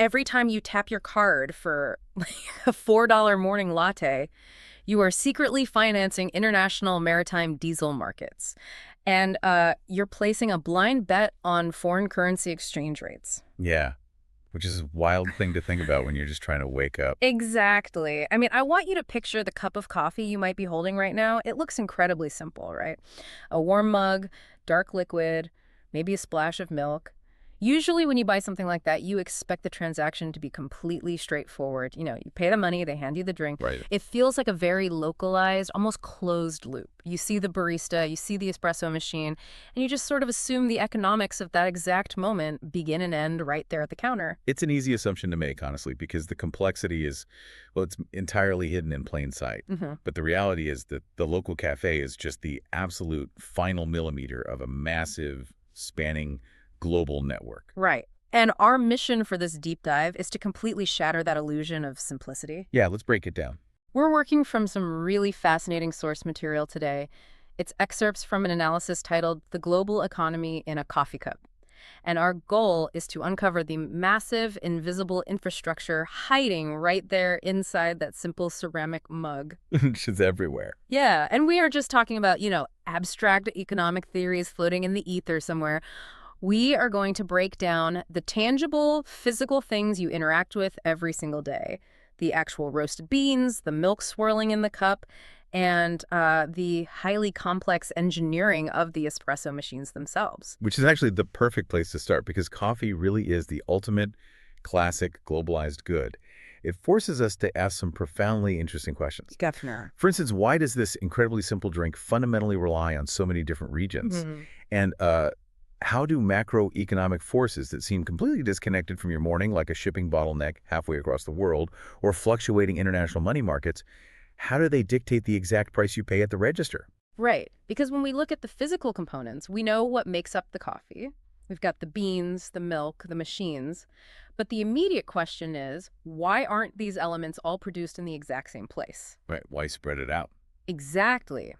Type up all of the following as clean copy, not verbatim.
Every time you tap your card for like a $4 morning latte, you are secretly financing international maritime diesel markets. And you're placing a blind bet on foreign currency exchange rates. Yeah, which is a wild thing to think about when you're just trying to wake up. Exactly. I mean, I want you to picture the cup of coffee you might be holding right now. It looks incredibly simple, right? A warm mug, dark liquid, maybe a splash of milk. Usually when you buy something like that, you expect the transaction to be completely straightforward. You pay the money, they hand you the drink. Right. It feels like a very localized, almost closed loop. You see the barista, you see the espresso machine, and you just sort of assume the economics of that exact moment begin and end right there at the counter. It's an easy assumption to make, honestly, because the complexity is, well, it's entirely hidden in plain sight. Hmm. But the reality is that the local cafe is just the absolute final millimeter of a massive, spanning global network. Right. And our mission for this deep dive is to completely shatter that illusion of simplicity. Yeah, let's break it down. We're working from some really fascinating source material today. It's excerpts from an analysis titled The Global Economy in a Coffee Cup. And our goal is to uncover the massive, invisible infrastructure hiding right there inside that simple ceramic mug. It's everywhere. Yeah, and we are just talking about, abstract economic theories floating in the ether somewhere. We are going to break down the tangible, physical things you interact with every single day. The actual roasted beans, the milk swirling in the cup, and the highly complex engineering of the espresso machines themselves. Which is actually the perfect place to start because coffee really is the ultimate classic globalized good. It forces us to ask some profoundly interesting questions. Governor. For instance, why does this incredibly simple drink fundamentally rely on so many different regions? Mhm. And how do macroeconomic forces that seem completely disconnected from your morning, like a shipping bottleneck halfway across the world, or fluctuating international money markets, how do they dictate the exact price you pay at the register? Right. Because when we look at the physical components, we know what makes up the coffee. We've got the beans, the milk, the machines. But the immediate question is, why aren't these elements all produced in the exact same place? Right, why spread it out? Exactly.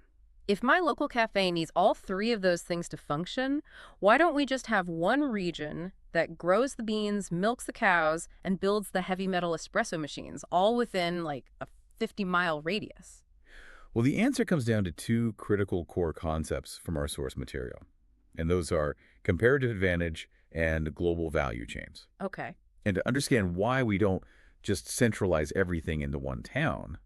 If my local cafe needs all three of those things to function, why don't we just have one region that grows the beans, milks the cows, and builds the heavy metal espresso machines, all within like a 50-mile radius? Well, the answer comes down to two critical core concepts from our source material, and those are comparative advantage and global value chains. Okay. And to understand why we don't just centralize everything into one town,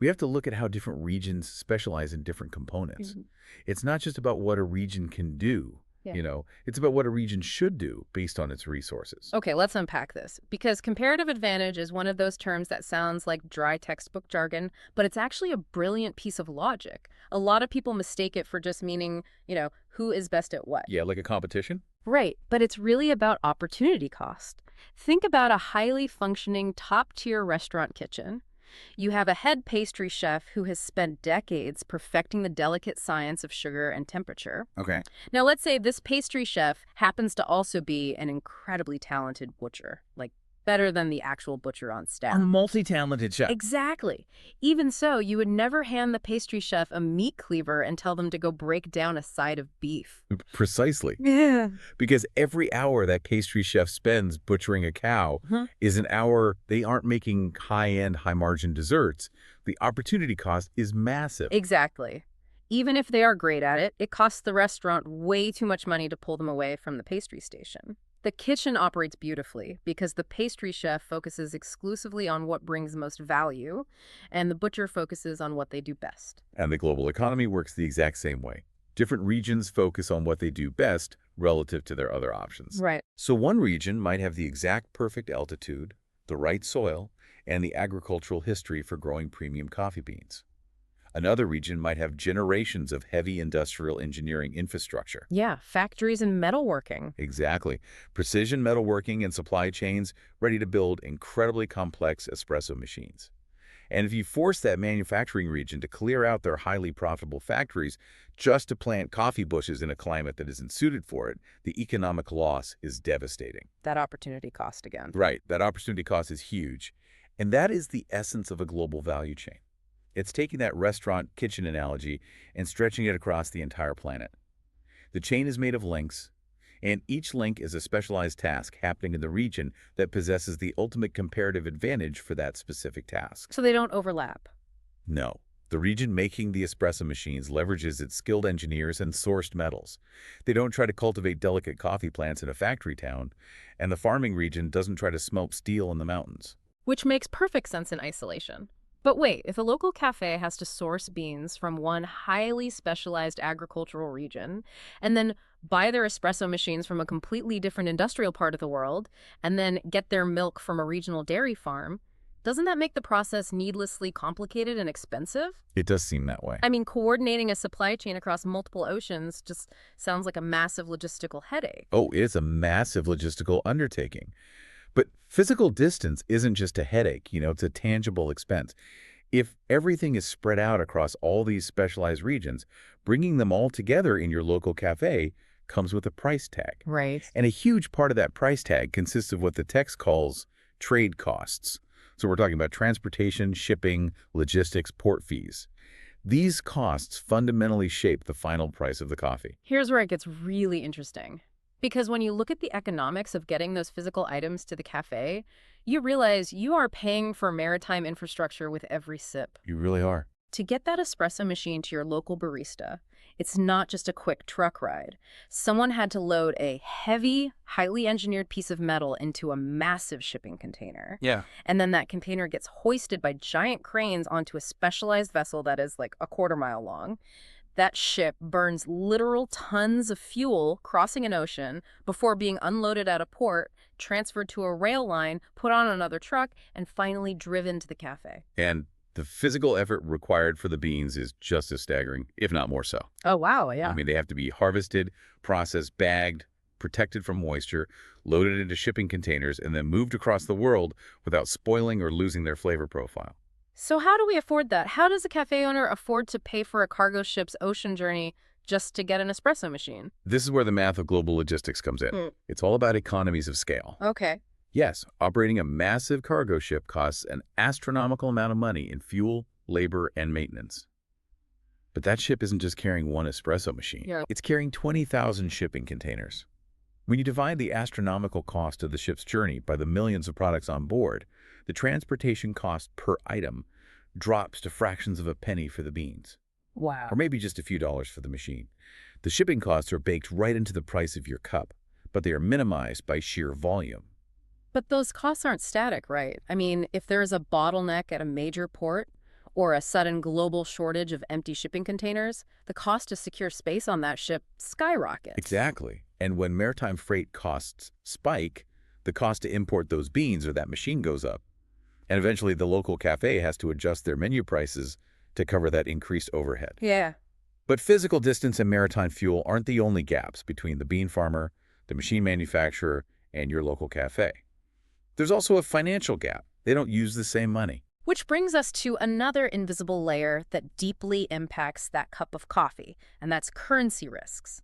we have to look at how different regions specialize in different components. Mhm. It's not just about what a region can do, Yeah. it's about what a region should do based on its resources. Okay, let's unpack this. Because comparative advantage is one of those terms that sounds like dry textbook jargon, but it's actually a brilliant piece of logic. A lot of people mistake it for just meaning, who is best at what. Yeah, like a competition? Right, but it's really about opportunity cost. Think about a highly functioning top-tier restaurant kitchen. You have a head pastry chef who has spent decades perfecting the delicate science of sugar and temperature. Okay. Now, let's say this pastry chef happens to also be an incredibly talented butcher, like better than the actual butcher on staff. A multi-talented chef. Exactly. Even so, you would never hand the pastry chef a meat cleaver and tell them to go break down a side of beef. Precisely. Yeah. Because every hour that pastry chef spends butchering a cow is an hour they aren't making high-end, high-margin desserts. The opportunity cost is massive. Exactly. Even if they are great at it, it costs the restaurant way too much money to pull them away from the pastry station. The kitchen operates beautifully because the pastry chef focuses exclusively on what brings most value, and the butcher focuses on what they do best. And the global economy works the exact same way. Different regions focus on what they do best relative to their other options. Right. So one region might have the exact perfect altitude, the right soil, and the agricultural history for growing premium coffee beans. Another region might have generations of heavy industrial engineering infrastructure. Yeah, factories and metalworking. Exactly. Precision metalworking and supply chains ready to build incredibly complex espresso machines. And if you force that manufacturing region to clear out their highly profitable factories just to plant coffee bushes in a climate that isn't suited for it, the economic loss is devastating. That opportunity cost again. Right. That opportunity cost is huge. And that is the essence of a global value chain. It's taking that restaurant kitchen analogy and stretching it across the entire planet. The chain is made of links. And each link is a specialized task happening in the region that possesses the ultimate comparative advantage for that specific task. So they don't overlap. No. The region making the espresso machines leverages its skilled engineers and sourced metals. They don't try to cultivate delicate coffee plants in a factory town, and the farming region doesn't try to smelt steel in the mountains. Which makes perfect sense in isolation. But wait, if a local cafe has to source beans from one highly specialized agricultural region, and then buy their espresso machines from a completely different industrial part of the world, and then get their milk from a regional dairy farm, doesn't that make the process needlessly complicated and expensive? It does seem that way. I mean, coordinating a supply chain across multiple oceans just sounds like a massive logistical headache. Oh, it's a massive logistical undertaking. But physical distance isn't just a headache, it's a tangible expense. If everything is spread out across all these specialized regions, bringing them all together in your local cafe comes with a price tag. Right. And a huge part of that price tag consists of what the text calls trade costs. So we're talking about transportation, shipping, logistics, port fees. These costs fundamentally shape the final price of the coffee. Here's where it gets really interesting. Because when you look at the economics of getting those physical items to the cafe, you realize you are paying for maritime infrastructure with every sip. You really are. To get that espresso machine to your local barista, it's not just a quick truck ride. Someone had to load a heavy, highly engineered piece of metal into a massive shipping container. Yeah. And then that container gets hoisted by giant cranes onto a specialized vessel that is like a quarter-mile long. That ship burns literal tons of fuel crossing an ocean before being unloaded at a port, transferred to a rail line, put on another truck, and finally driven to the cafe. And the physical effort required for the beans is just as staggering, if not more so. Oh, wow, yeah. I mean, they have to be harvested, processed, bagged, protected from moisture, loaded into shipping containers, and then moved across the world without spoiling or losing their flavor profile. So how do we afford that? How does a cafe owner afford to pay for a cargo ship's ocean journey just to get an espresso machine? This is where the math of global logistics comes in. It's all about economies of scale. Okay. Yes, operating a massive cargo ship costs an astronomical amount of money in fuel, labor, and maintenance. But that ship isn't just carrying one espresso machine. Yeah. It's carrying 20,000 shipping containers. When you divide the astronomical cost of the ship's journey by the millions of products on board, the transportation cost per item drops to fractions of a penny for the beans, Wow. or maybe just a few dollars for the machine. The shipping costs are baked right into the price of your cup, but they are minimized by sheer volume. But those costs aren't static, right? I mean, if there's a bottleneck at a major port or a sudden global shortage of empty shipping containers, the cost to secure space on that ship skyrockets. Exactly. And when maritime freight costs spike, the cost to import those beans or that machine goes up. And eventually the local cafe has to adjust their menu prices to cover that increased overhead. Yeah. But physical distance and maritime fuel aren't the only gaps between the bean farmer, the machine manufacturer, and your local cafe. There's also a financial gap. They don't use the same money. Which brings us to another invisible layer that deeply impacts that cup of coffee, and that's currency risks.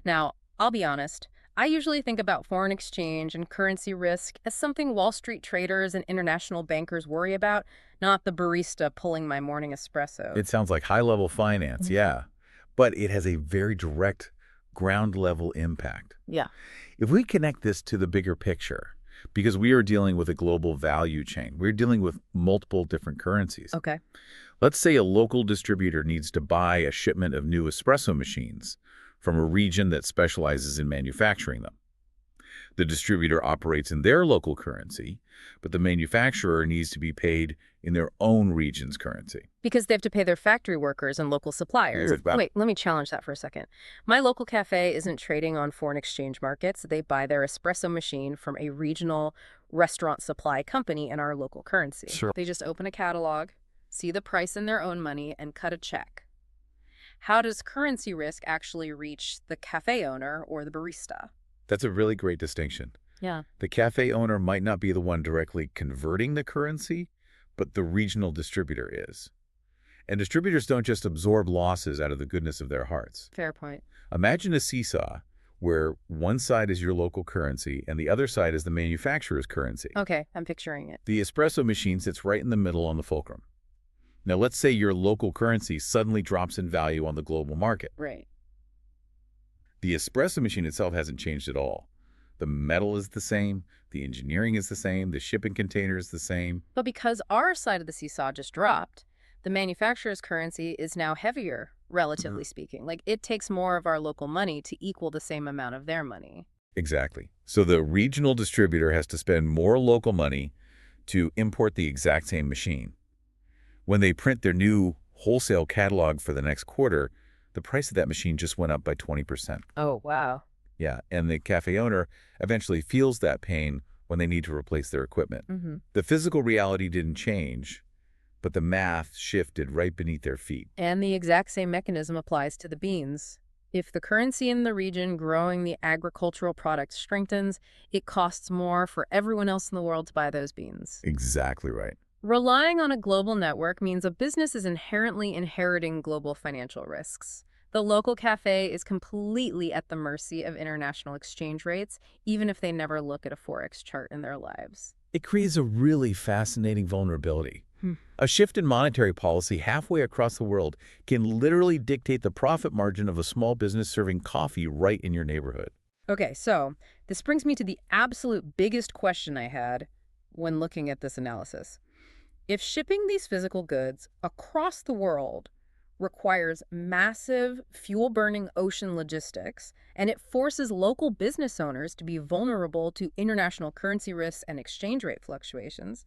Now, I'll be honest, I usually think about foreign exchange and currency risk as something Wall Street traders and international bankers worry about, not the barista pulling my morning espresso. It sounds like high-level finance, yeah. But it has a very direct, ground-level impact. Yeah. If we connect this to the bigger picture, because we are dealing with a global value chain, we're dealing with multiple different currencies. Okay. Let's say a local distributor needs to buy a shipment of new espresso machines from a region that specializes in manufacturing them. The distributor operates in their local currency, but the manufacturer needs to be paid in their own region's currency. Because they have to pay their factory workers and local suppliers. Wait, let me challenge that for a second. My local cafe isn't trading on foreign exchange markets. They buy their espresso machine from a regional restaurant supply company in our local currency. Sure. They just open a catalog, see the price in their own money, and cut a check. How does currency risk actually reach the cafe owner or the barista? That's a really great distinction. Yeah. The cafe owner might not be the one directly converting the currency, but the regional distributor is. And distributors don't just absorb losses out of the goodness of their hearts. Fair point. Imagine a seesaw where one side is your local currency and the other side is the manufacturer's currency. Okay, I'm picturing it. The espresso machine sits right in the middle on the fulcrum. Now, let's say your local currency suddenly drops in value on the global market. Right. The espresso machine itself hasn't changed at all. The metal is the same, the engineering is the same, the shipping container is the same. But because our side of the seesaw just dropped, the manufacturer's currency is now heavier, relatively speaking. Like, it takes more of our local money to equal the same amount of their money. Exactly. So the regional distributor has to spend more local money to import the exact same machine. When they print their new wholesale catalog for the next quarter, the price of that machine just went up by 20%. Oh, wow. Yeah, and the cafe owner eventually feels that pain when they need to replace their equipment. The physical reality didn't change, but the math shifted right beneath their feet. And the exact same mechanism applies to the beans. If the currency in the region growing the agricultural product strengthens, it costs more for everyone else in the world to buy those beans. Exactly right. Relying on a global network means a business is inherently inheriting global financial risks. The local cafe is completely at the mercy of international exchange rates, even if they never look at a Forex chart in their lives. It creates a really fascinating vulnerability. A shift in monetary policy halfway across the world can literally dictate the profit margin of a small business serving coffee right in your neighborhood. Okay, so this brings me to the absolute biggest question I had when looking at this analysis. If shipping these physical goods across the world requires massive fuel-burning ocean logistics, and it forces local business owners to be vulnerable to international currency risks and exchange rate fluctuations,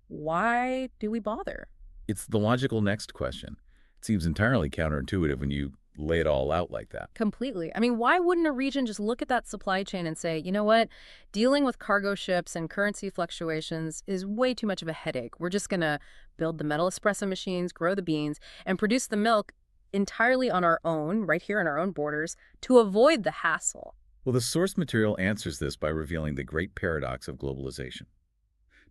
why do we bother? It's the logical next question. It seems entirely counterintuitive when you lay it all out like that. Completely. I mean, why wouldn't a region just look at that supply chain and say, you know what, dealing with cargo ships and currency fluctuations is way too much of a headache. We're just going to build the metal espresso machines, grow the beans, and produce the milk entirely on our own, right here on our own borders, to avoid the hassle. Well, the source material answers this by revealing the great paradox of globalization.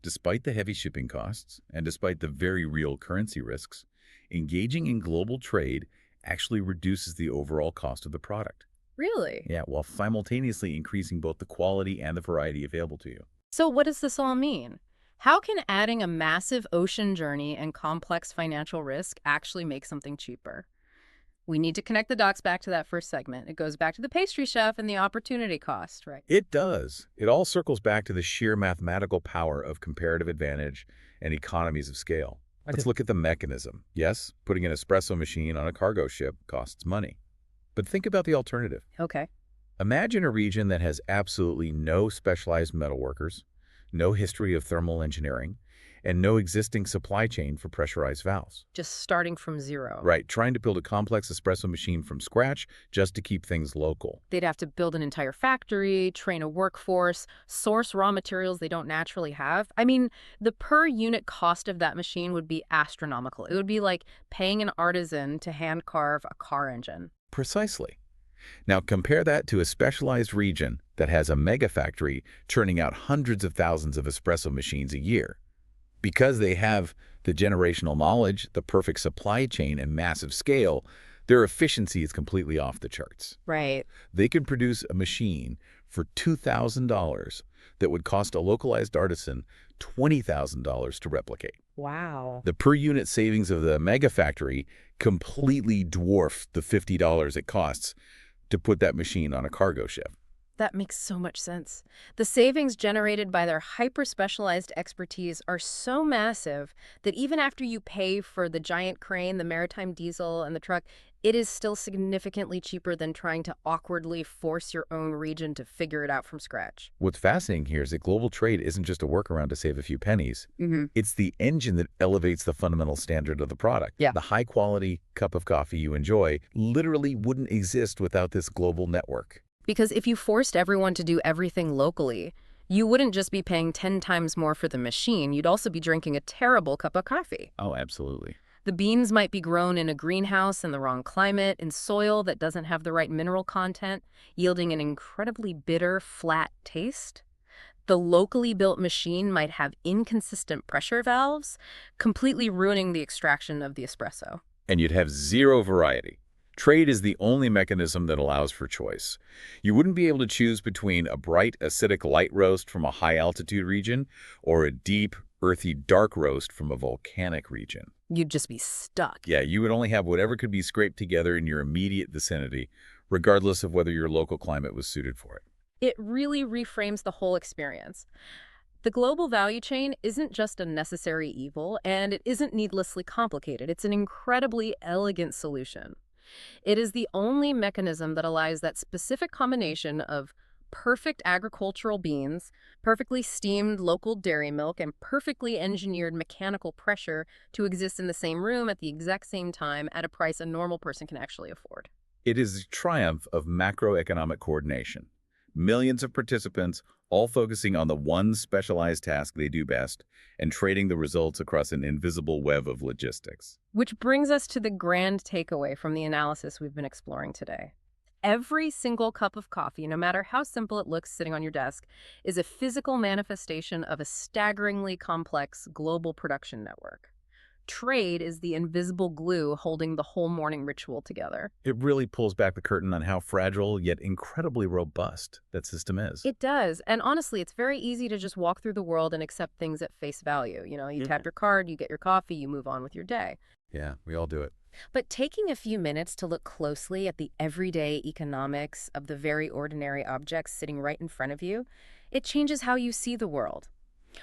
Despite the heavy shipping costs, and despite the very real currency risks, engaging in global trade actually reduces the overall cost of the product. Really? Yeah, while simultaneously increasing both the quality and the variety available to you. So what does this all mean? How can adding a massive ocean journey and complex financial risk actually make something cheaper? We need to connect the dots back to that first segment. It goes back to the pastry chef and the opportunity cost, right? It does. It all circles back to the sheer mathematical power of comparative advantage and economies of scale. Let's look at the mechanism. Yes, putting an espresso machine on a cargo ship costs money. But think about the alternative. Okay. Imagine a region that has absolutely no specialized metalworkers, no history of thermal engineering, and no existing supply chain for pressurized valves. Just starting from zero. Right, trying to build a complex espresso machine from scratch just to keep things local. They'd have to build an entire factory, train a workforce, source raw materials they don't naturally have. I mean, the per unit cost of that machine would be astronomical. It would be like paying an artisan to hand carve a car engine. Precisely. Now compare that to a specialized region that has a mega factory churning out hundreds of thousands of espresso machines a year. Because they have the generational knowledge, the perfect supply chain, and massive scale, their efficiency is completely off the charts. Right. They could produce a machine for $2,000 that would cost a localized artisan $20,000 to replicate. Wow. The per unit savings of the mega factory completely dwarf the $50 it costs to put that machine on a cargo ship. That makes so much sense. The savings generated by their hyper-specialized expertise are so massive that even after you pay for the giant crane, the maritime diesel, and the truck, it is still significantly cheaper than trying to awkwardly force your own region to figure it out from scratch. What's fascinating here is that global trade isn't just a workaround to save a few pennies. It's the engine that elevates the fundamental standard of the product. Yeah. The high-quality cup of coffee you enjoy literally wouldn't exist without this global network. Because if you forced everyone to do everything locally, you wouldn't just be paying 10 times more for the machine, you'd also be drinking a terrible cup of coffee. Oh, absolutely. The beans might be grown in a greenhouse in the wrong climate, in soil that doesn't have the right mineral content, yielding an incredibly bitter, flat taste. The locally built machine might have inconsistent pressure valves, completely ruining the extraction of the espresso. And you'd have zero variety. Trade is the only mechanism that allows for choice. You wouldn't be able to choose between a bright, acidic light roast from a high-altitude region or a deep, earthy, dark roast from a volcanic region. You'd just be stuck. Yeah, you would only have whatever could be scraped together in your immediate vicinity, regardless of whether your local climate was suited for it. It really reframes the whole experience. The global value chain isn't just a necessary evil, and it isn't needlessly complicated. It's an incredibly elegant solution. It is the only mechanism that allows that specific combination of perfect agricultural beans, perfectly steamed local dairy milk, and perfectly engineered mechanical pressure to exist in the same room at the exact same time at a price a normal person can actually afford. It is a triumph of macroeconomic coordination. Millions of participants all focusing on the one specialized task they do best and trading the results across an invisible web of logistics. Which brings us to the grand takeaway from the analysis we've been exploring today. Every single cup of coffee, no matter how simple it looks sitting on your desk, is a physical manifestation of a staggeringly complex global production network. Trade is the invisible glue holding the whole morning ritual together. It really pulls back the curtain on how fragile yet incredibly robust that system is. It does. And honestly, it's very easy to just walk through the world and accept things at face value. You tap your card, you get your coffee, you move on with your day. Yeah, we all do it. But taking a few minutes to look closely at the everyday economics of the very ordinary objects sitting right in front of you, it changes how you see the world.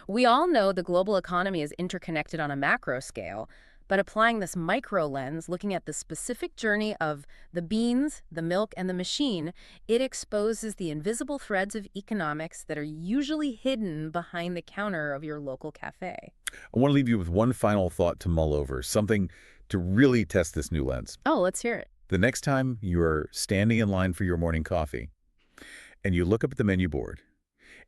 We all know the global economy is interconnected on a macro scale, but applying this micro lens, looking at the specific journey of the beans, the milk, and the machine, it exposes the invisible threads of economics that are usually hidden behind the counter of your local cafe. I want to leave you with one final thought to mull over, something to really test this new lens. Oh, let's hear it. The next time you're standing in line for your morning coffee and you look up at the menu board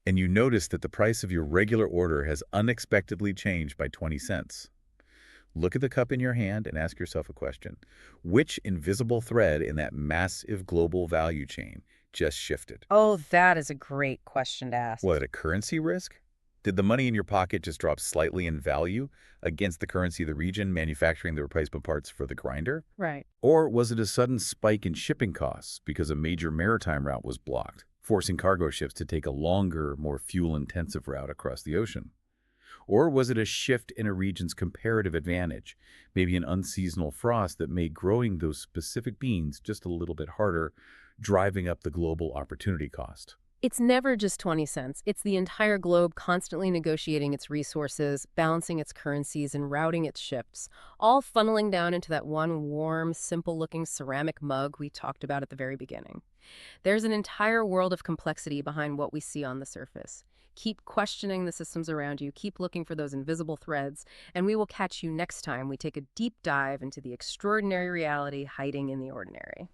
and you notice that the price of your regular order has unexpectedly changed by 20 cents, look at the cup in your hand and ask yourself a question. Which invisible thread in that massive global value chain just shifted? Oh, that is a great question to ask. Was it a currency risk? Did the money in your pocket just drop slightly in value against the currency of the region manufacturing the replacement parts for the grinder? Right. Or was it a sudden spike in shipping costs because a major maritime route was blocked, forcing cargo ships to take a longer, more fuel-intensive route across the ocean? Or was it a shift in a region's comparative advantage, maybe an unseasonal frost that made growing those specific beans just a little bit harder, driving up the global opportunity cost? It's never just 20 cents. It's the entire globe constantly negotiating its resources, balancing its currencies, and routing its ships, all funneling down into that one warm, simple-looking ceramic mug we talked about at the very beginning. There's an entire world of complexity behind what we see on the surface. Keep questioning the systems around you, keep looking for those invisible threads, and we will catch you next time we take a deep dive into the extraordinary reality hiding in the ordinary.